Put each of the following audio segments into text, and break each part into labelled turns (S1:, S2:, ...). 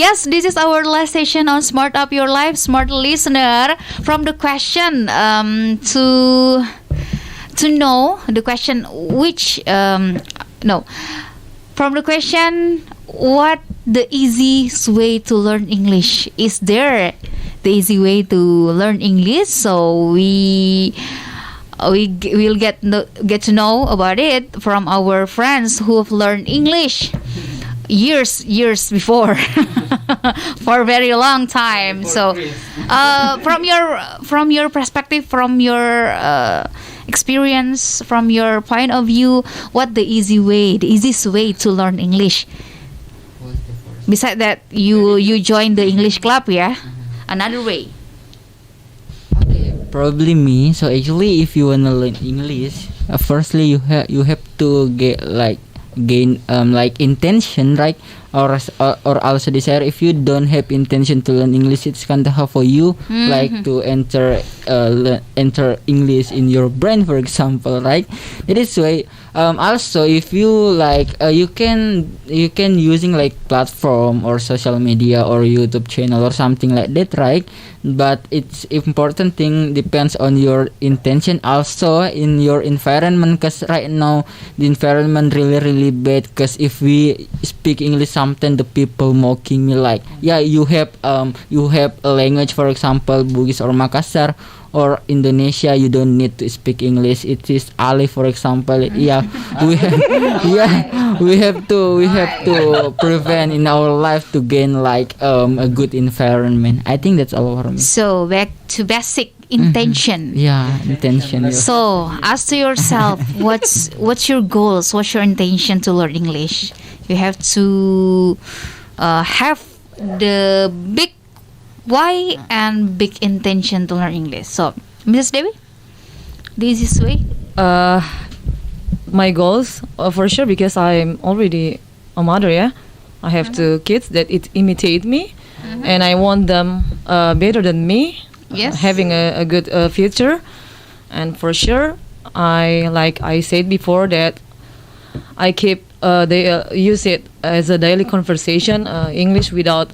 S1: yes, this is our last session on Smart Up Your Life, smart listener. From the question to know the question which no from the question, what the easiest way to learn English? Is there the easy way to learn English? So we will get to know about it from our friends who have learned English years before for a very long time. So from your perspective, from your experience, from your point of view, what the easiest way to learn English? Besides that, you join the English club, yeah? Another way.
S2: Probably me. So actually, if you wanna learn English, firstly you have to gain intention, right? Or also desire. If you don't have intention to learn English, it's kind of hard for you to enter English in your brain, for example, right? That is why also if you you can using platform or social media or YouTube channel or something like that, right? But it's important thing depends on your intention, also in your environment, because right now the environment really bad. Because if we speak English, sometimes the people mocking me you have a language, for example Bugis or Makassar or Indonesia, you don't need to speak English, it is Ali, for example. We have to prevent in our life to gain a good environment. I think that's all for me.
S1: So back to basic intention.
S2: Intention. Yeah.
S1: So ask to yourself, what's your goals? What's your intention to learn English? You have to have the big why and big intention to learn English. So, Mrs. Dewi, the easiest way?
S3: My goals, for sure, because I'm already a mother. Yeah, I have two kids that imitate me, and I want them better than me.
S1: Yes,
S3: having a good future, and for sure, I said before that I keep they use it as a daily conversation, English without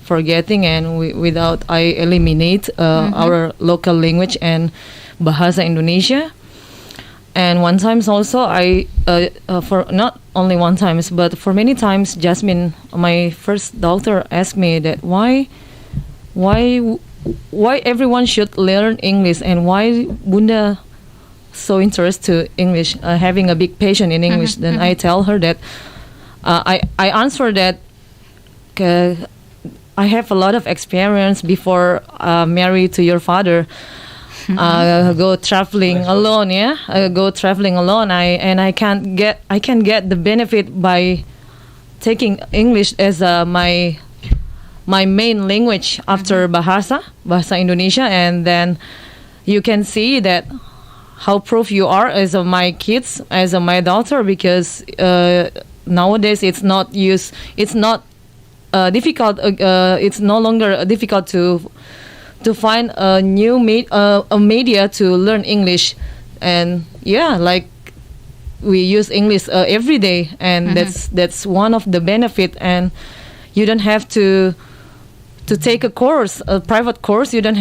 S3: forgetting and without I eliminate our local language and Bahasa Indonesia. And one times also I for not only one times but for many times, Jasmine, my first daughter, asked me that why everyone should learn English and why Bunda so interested to English, having a big passion in English. Then I tell her that I answer that I have a lot of experience before married to your father. Go traveling alone, go traveling alone. I can get the benefit by taking English as my main language after Bahasa Indonesia, and then you can see that how proof you are as my kids, as my daughter, because nowadays it's not difficult. It's no longer difficult to find a new media to learn English, and we use English every day, and that's one of the benefit. And you don't have to take a course, a private course. You don't.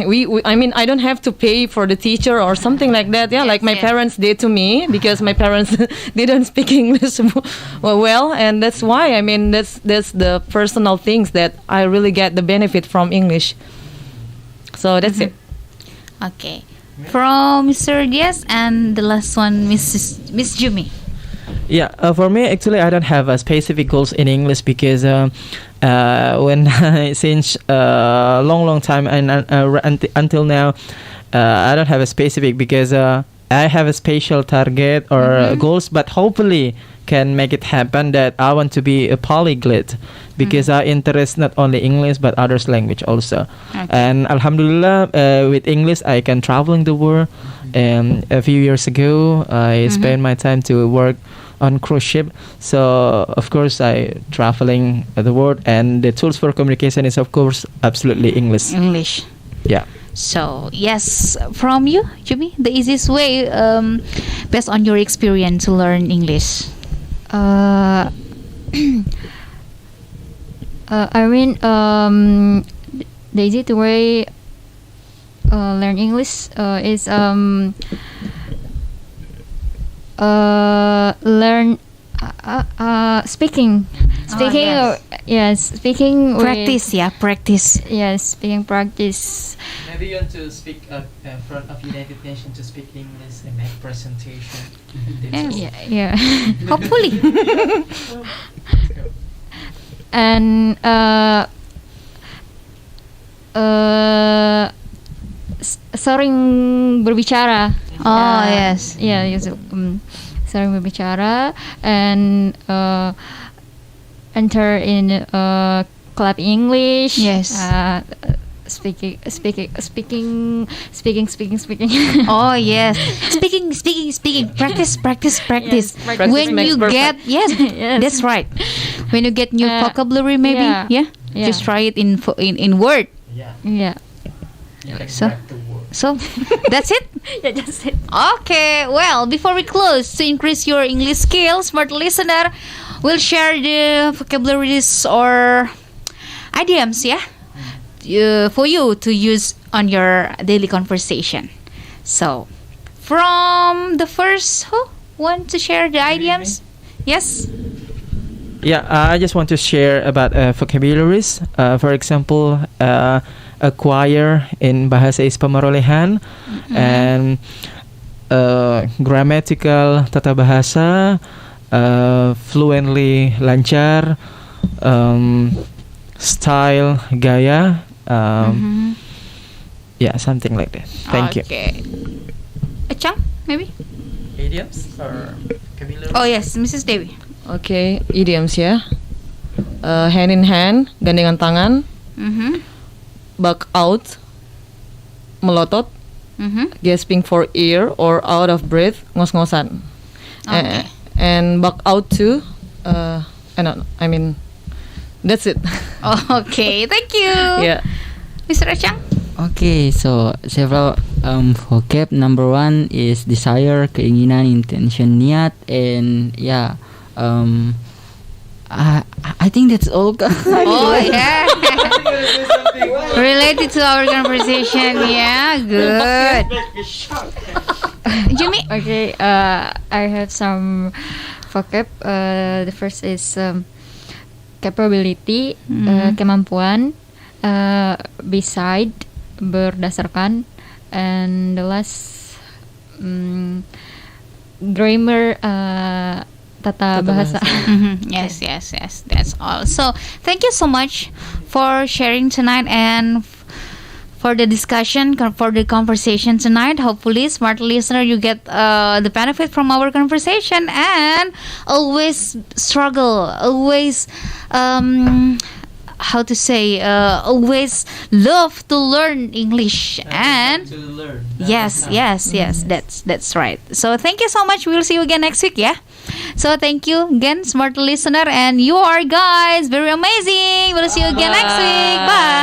S3: I don't have to pay for the teacher or something like that. Yeah, like my parents did to me, because my parents didn't speak English well, and that's why. That's the personal things that I really get the benefit from English. So that's it.
S1: Okay, from Mr. Diaz, and the last one, Miss Jumi.
S4: Yeah, for me, actually, I don't have a specific goals in English, because when since a long time and until now, I don't have a specific, because I have a special target or goals, but hopefully can make it happen that I want to be a polyglot, because I interest not only English but others language also. Okay. And Alhamdulillah, with English I can traveling the world. And a few years ago I spent my time to work on cruise ship, so of course I traveling the world, and the tools for communication is of course absolutely English. Yeah.
S1: So yes, from you, Jumi, the easiest way, based on your experience, to learn English. I mean, the easy way learn English is learn speaking. Speaking,
S2: yes.
S1: yes, speaking.
S2: Practice, yeah, practice.
S1: Yes, speaking practice.
S4: Maybe you want to speak up in front of United Nations to speak English and make presentation.
S1: Yeah. Hopefully. And sering berbicara.
S2: Oh, yes.
S1: Yeah, sering berbicara and enter in club English.
S2: Yes.
S1: Speaking.
S2: Oh yes, speaking. Practice.
S3: Practice
S2: When
S3: makes
S2: you
S3: perfect.
S2: get yes,
S1: Yes.
S2: that's right. When you get new vocabulary, maybe
S1: yeah.
S2: just try it in word.
S1: Yeah.
S2: So that's it.
S1: Yeah, that's it.
S2: Okay, well, before we close, to increase your English skills, smart listener, we'll share the vocabularies or idioms, for you to use on your daily conversation. So, from the first, who want to share the idioms? Yes.
S4: Yeah, I just want to share about vocabularies. For example, acquire in Bahasa is pemarolehan, and grammatical tata bahasa, fluently lancar, style gaya, yeah, something like that. Thank you.
S2: Okay. Chang, maybe?
S4: Idioms or vocabulary?
S2: Oh yes, Mrs. Dewi.
S3: Okay, idioms ya. Hand in hand, gandengan tangan,
S2: Mm-hmm.
S3: back out, melotot,
S2: Mm-hmm.
S3: gasping for air or out of breath, ngos-ngosan.
S2: Okay.
S3: And back out to, I mean, that's it.
S2: Okay, thank you.
S3: Yeah.
S2: Mr. Chang. Okay, so several vocab. Number one is desire, keinginan, intention, niat, and I think that's all. Oh yeah. Related to our conversation, yeah, good. Jimmy.
S1: Okay, I have some vocab. The first is capability, kemampuan, beside, berdasarkan, and the last grammar, tata bahasa.
S2: Yes, that's all. So thank you so much for sharing tonight and for the discussion, for the conversation tonight. Hopefully, smart listener, you get the benefit from our conversation, and always struggle, always how to say, always love to learn English, and
S4: to learn.
S2: yes, that's right. So thank you so much. We'll see you again next week, so thank you again, smart listener, and you are guys very amazing. We'll see you again next week. Bye.